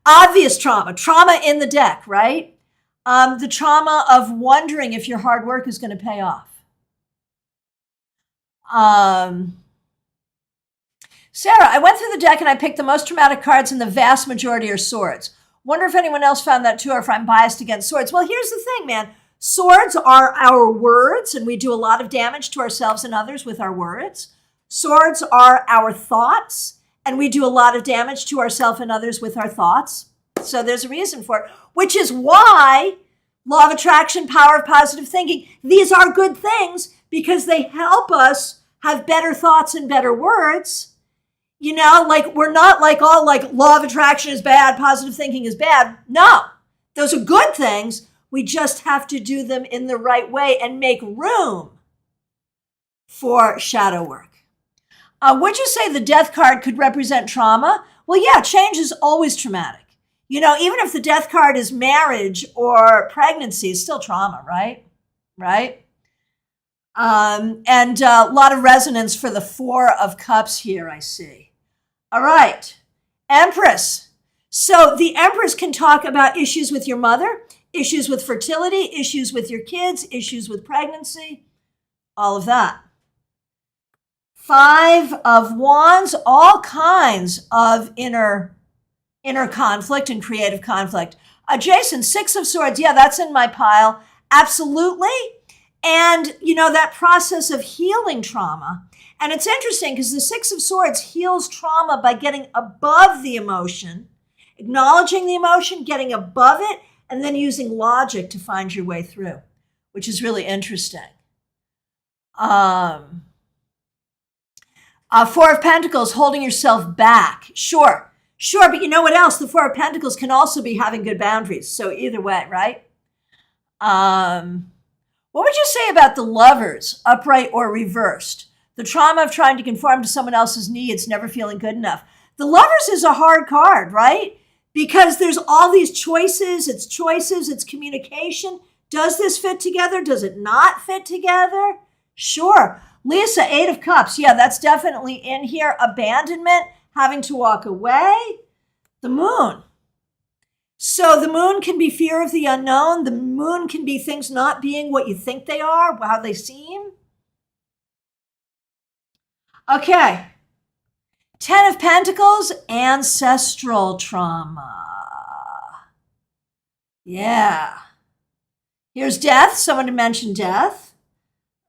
Obvious trauma in the deck, right? The trauma of wondering if your hard work is going to pay off. Sarah, I went through the deck and I picked the most traumatic cards and the vast majority are swords. Wonder if anyone else found that too or if I'm biased against swords. Well, here's the thing, man. Swords are our words and we do a lot of damage to ourselves and others with our words. Swords are our thoughts and we do a lot of damage to ourselves and others with our thoughts. So there's a reason for it, which is why law of attraction, power of positive thinking, these are good things because they help us have better thoughts and better words. We're not all law of attraction is bad, positive thinking is bad. No, those are good things. We just have to do them in the right way and make room for shadow work. Would you say the death card could represent trauma? Well, yeah, change is always traumatic. Even if the death card is marriage or pregnancy, it's still trauma, right? Right? And a lot of resonance for the 4 of Cups here, I see. All right, Empress. So the Empress can talk about issues with your mother, issues with fertility, issues with your kids, issues with pregnancy, all of that. 5 of Wands, all kinds of inner conflict and creative conflict. Jason, 6 of Swords, yeah, that's in my pile. Absolutely. And, that process of healing trauma. And it's interesting because the 6 of Swords heals trauma by getting above the emotion, acknowledging the emotion, getting above it, and then using logic to find your way through, which is really interesting. 4 of Pentacles, holding yourself back. Sure, but you know what else? The 4 of Pentacles can also be having good boundaries. So either way, right? What would you say about the Lovers, upright or reversed? The trauma of trying to conform to someone else's needs, never feeling good enough. The Lovers is a hard card, right? Because there's all these choices, it's communication. Does this fit together? Does it not fit together? Sure. Lisa, 8 of Cups. Yeah, that's definitely in here. Abandonment, having to walk away. The Moon. So the Moon can be fear of the unknown. The Moon can be things not being what you think they are, how they seem. Okay. 10 of Pentacles, ancestral trauma. Yeah. Here's death. Someone mentioned death.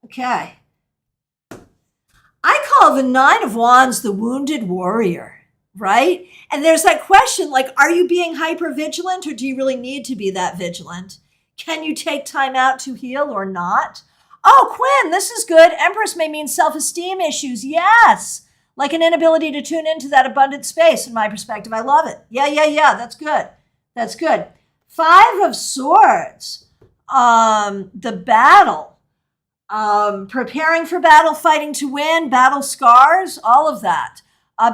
Okay. I call the 9 of Wands the wounded warrior, right? And there's that question, are you being hyper vigilant or do you really need to be that vigilant? Can you take time out to heal or not? Oh, Quinn, this is good. Empress may mean self-esteem issues. Yes. Like an inability to tune into that abundant space, in my perspective. I love it. Yeah. That's good. 5 of Swords. The battle. Preparing for battle, fighting to win, battle scars, all of that.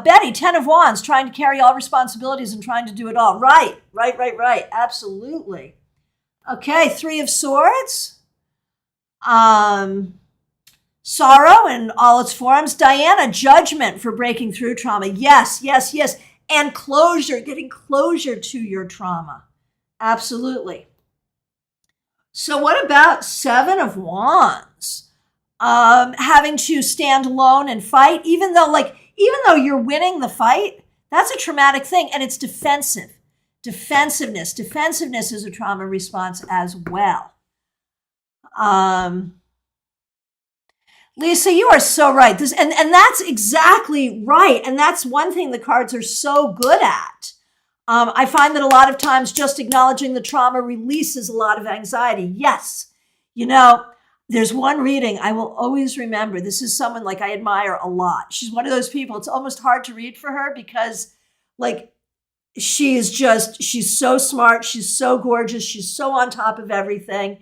Betty, 10 of Wands, trying to carry all responsibilities and trying to do it all. Right. Absolutely. Okay, 3 of Swords. Sorrow in all its forms. Diana, judgment for breaking through trauma. Yes, yes, yes. And closure, getting closure to your trauma. Absolutely. So what about Seven of Wands? Having to stand alone and fight, even though you're winning the fight, that's a traumatic thing, and it's defensive. Defensiveness is a trauma response as well. Lisa, you are so right. And that's exactly right. And that's one thing the cards are so good at. I find that a lot of times just acknowledging the trauma releases a lot of anxiety. Yes. There's one reading I will always remember. This is someone I admire a lot. She's one of those people. It's almost hard to read for her because she's so smart. She's so gorgeous. She's so on top of everything.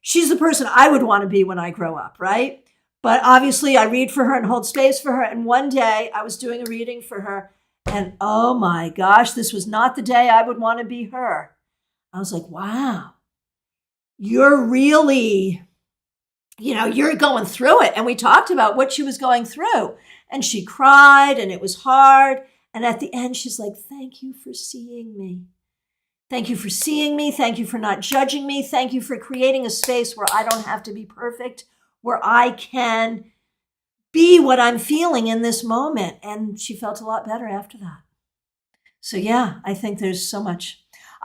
She's the person I would want to be when I grow up, right? But obviously I read for her and hold space for her. And one day I was doing a reading for her and oh my gosh, this was not the day I would want to be her. I was like, wow, you're really, you're going through it. And we talked about what she was going through and she cried and it was hard. And at the end, she's like, thank you for seeing me. Thank you for seeing me. Thank you for not judging me. Thank you for creating a space where I don't have to be perfect, where I can be what I'm feeling in this moment. And she felt a lot better after that. So yeah, I think there's so much.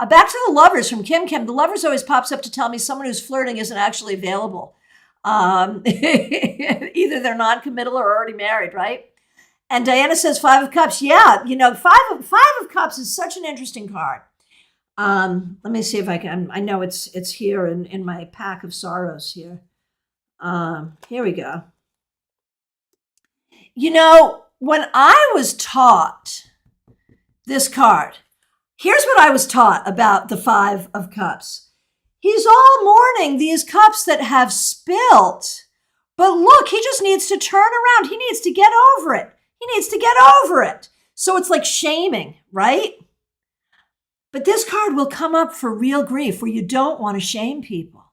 Back to the lovers from Kim. The lovers always pops up to tell me someone who's flirting isn't actually available. Either they're non-committal or already married, right? And Diana says Five of Cups. Yeah, Five of Cups is such an interesting card. Let me see if I can. I know it's here in my pack of sorrows here. Here we go. When I was taught this card, here's what I was taught about the Five of Cups. He's all mourning these cups that have spilt, but look, he just needs to turn around. He needs to get over it. So it's like shaming, right? But this card will come up for real grief where you don't want to shame people.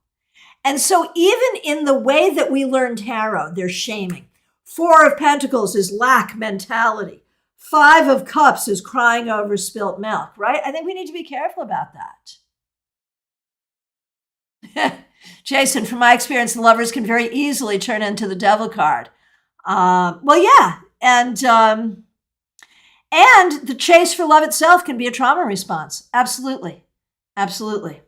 And so even in the way that we learn tarot, there's shaming. Four of Pentacles is lack mentality. Five of Cups is crying over spilt milk, right? I think we need to be careful about that. Jason, from my experience, the lovers can very easily turn into the devil card. Well, yeah. And the chase for love itself can be a trauma response. Absolutely. Absolutely.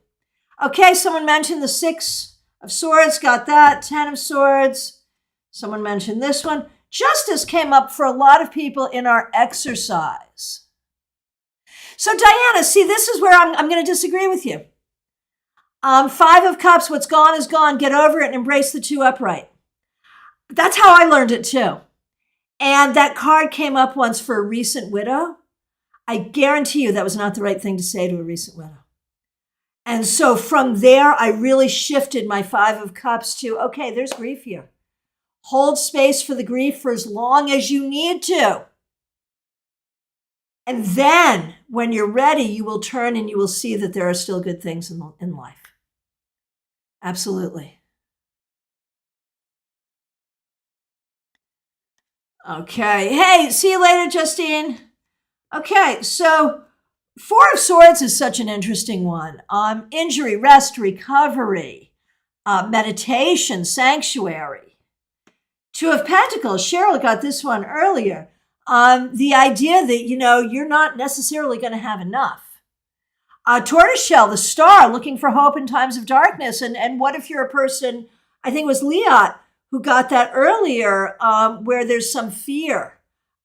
Okay, someone mentioned the Six of Swords. Got that. 10 of Swords. Someone mentioned this one. Justice came up for a lot of people in our exercise. So Diana, see, this is where I'm going to disagree with you. Five of Cups, what's gone is gone. Get over it and embrace the two upright. That's how I learned it too. And that card came up once for a recent widow. I guarantee you that was not the right thing to say to a recent widow. And so from there, I really shifted my Five of Cups to, okay, there's grief here. Hold space for the grief for as long as you need to. And then when you're ready, you will turn and you will see that there are still good things in life. Absolutely. Okay. Hey, see you later, Justine. Okay, so Four of Swords is such an interesting one. Injury, rest, recovery, meditation, sanctuary. Two of Pentacles. Cheryl got this one earlier. The idea that, you're not necessarily going to have enough. Tortoiseshell, the star, looking for hope in times of darkness. And what if you're a person, I think it was Liat, who got that earlier, where there's some fear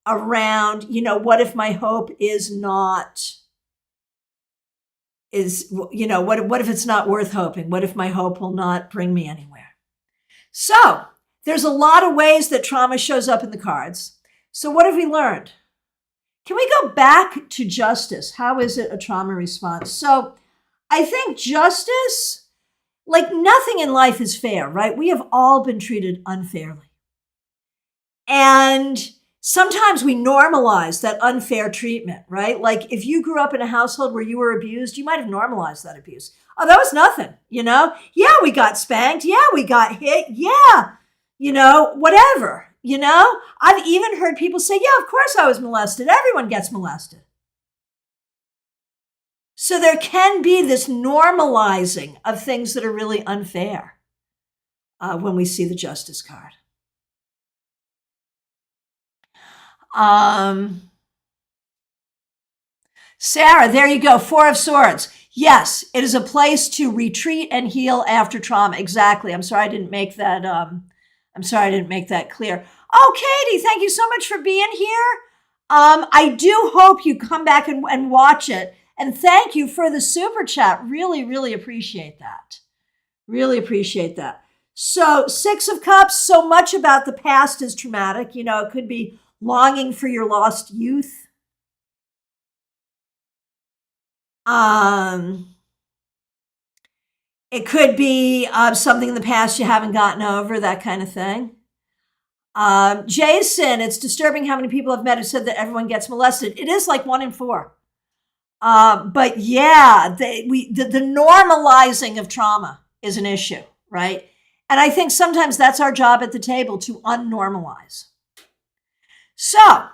around, what if my hope is not, what if it's not worth hoping? What if my hope will not bring me anywhere? So there's a lot of ways that trauma shows up in the cards. So what have we learned? Can we go back to justice? How is it a trauma response? So I think justice, like nothing in life is fair, right? We have all been treated unfairly. And sometimes we normalize that unfair treatment, right? Like if you grew up in a household where you were abused, you might have normalized that abuse. Oh, that was nothing, Yeah, we got spanked. Yeah, we got hit. Yeah, whatever. I've even heard people say, yeah, of course I was molested. Everyone gets molested. So there can be this normalizing of things that are really unfair when we see the justice card. Sarah, there you go. 4 of Swords. Yes, it is a place to retreat and heal after trauma. Exactly. I'm sorry I didn't make that. Clear. Oh, Katie, thank you so much for being here. I do hope you come back and watch it. And thank you for the super chat. Really, really appreciate that. Really appreciate that. So 6 of Cups, so much about the past is traumatic. It could be longing for your lost youth. It could be something in the past you haven't gotten over, that kind of thing. Jason, it's disturbing how many people I've met who said that everyone gets molested. It is like 1 in 4. But yeah, the normalizing of trauma is an issue, right? And I think sometimes that's our job at the table, to unnormalize. So,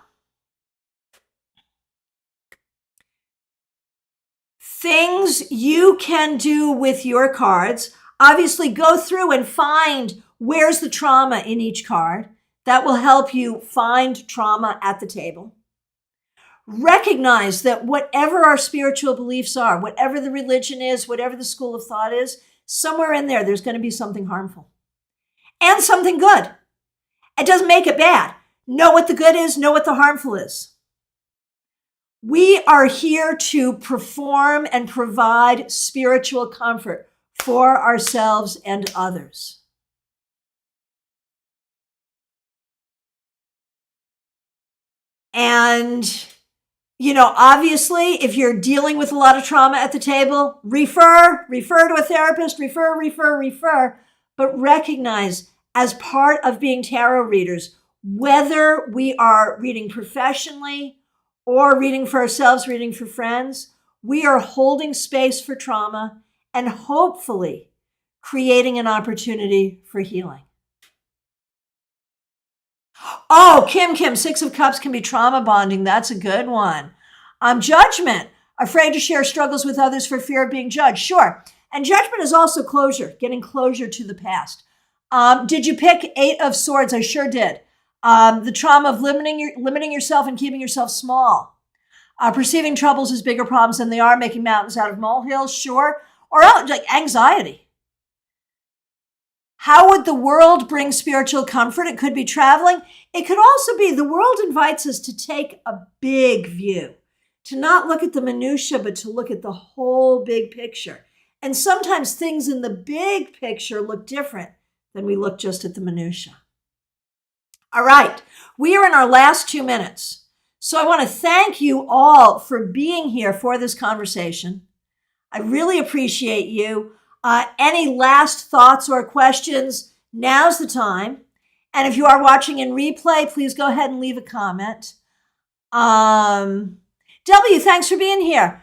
things you can do with your cards. Obviously, go through and find where's the trauma in each card. That will help you find trauma at the table. Recognize that whatever our spiritual beliefs are, whatever the religion is, whatever the school of thought is, somewhere in there's going to be something harmful and something good. It doesn't make it bad. Know what the good is, know what the harmful is. We are here to perform and provide spiritual comfort for ourselves and others. And, obviously, if you're dealing with a lot of trauma at the table, refer to a therapist, refer. But recognize, as part of being tarot readers, whether we are reading professionally or reading for ourselves, reading for friends, we are holding space for trauma and hopefully creating an opportunity for healing. Oh, Kim, 6 of Cups can be trauma bonding. That's a good one. Judgment, afraid to share struggles with others for fear of being judged. Sure. And judgment is also closure, getting closure to the past. Did you pick 8 of Swords? I sure did. The trauma of limiting yourself and keeping yourself small. Perceiving troubles as bigger problems than they are, making mountains out of molehills. Sure. Or like anxiety. How would the world bring spiritual comfort? It could be traveling. It could also be the world invites us to take a big view, to not look at the minutia, but to look at the whole big picture. And sometimes things in the big picture look different than we look just at the minutia. All right, we are in our last 2 minutes. So I want to thank you all for being here for this conversation. I really appreciate you. Any last thoughts or questions? Now's the time. And if you are watching in replay, please go ahead and leave a comment. W, thanks for being here.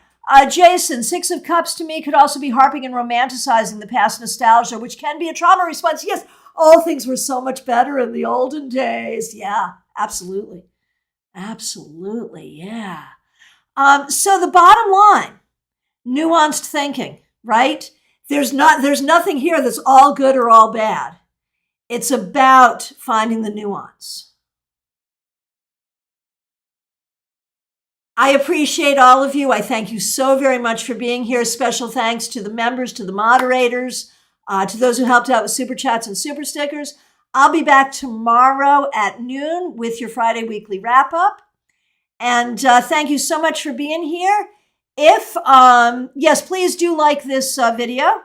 Jason, 6 of Cups to me could also be harping and romanticizing the past nostalgia, which can be a trauma response. Yes, all things were so much better in the olden days. Yeah, absolutely. Absolutely, yeah. So the bottom line, nuanced thinking, right? There's nothing here that's all good or all bad. It's about finding the nuance. I appreciate all of you. I thank you so very much for being here. Special thanks to the members, to the moderators, to those who helped out with super chats and super stickers. I'll be back tomorrow at noon with your Friday weekly wrap up. And thank you so much for being here. Yes, please do like this video.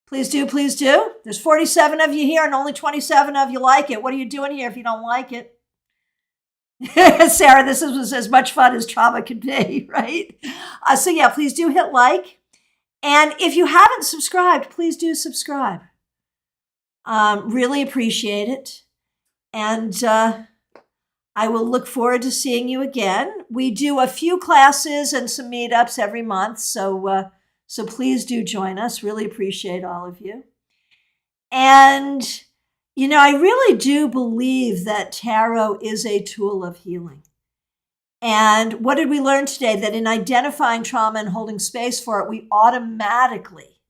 Please do. There's 47 of you here and only 27 of you like it. What are you doing here if you don't like it? Sarah, this was as much fun as trauma can be, right? So yeah, please do hit like. And if you haven't subscribed, please do subscribe. Really appreciate it. And I will look forward to seeing you again. We do a few classes and some meetups every month, so please do join us. Really appreciate all of you. And You know, I really do believe that tarot is a tool of healing. And what did we learn today? That in identifying trauma and holding space for it, we automatically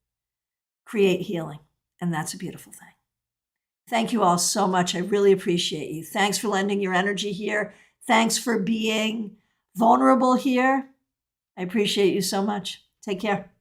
create healing. And that's a beautiful thing. Thank you all so much. I really appreciate you. Thanks for lending your energy here. Thanks for being vulnerable here. I appreciate you so much. Take care.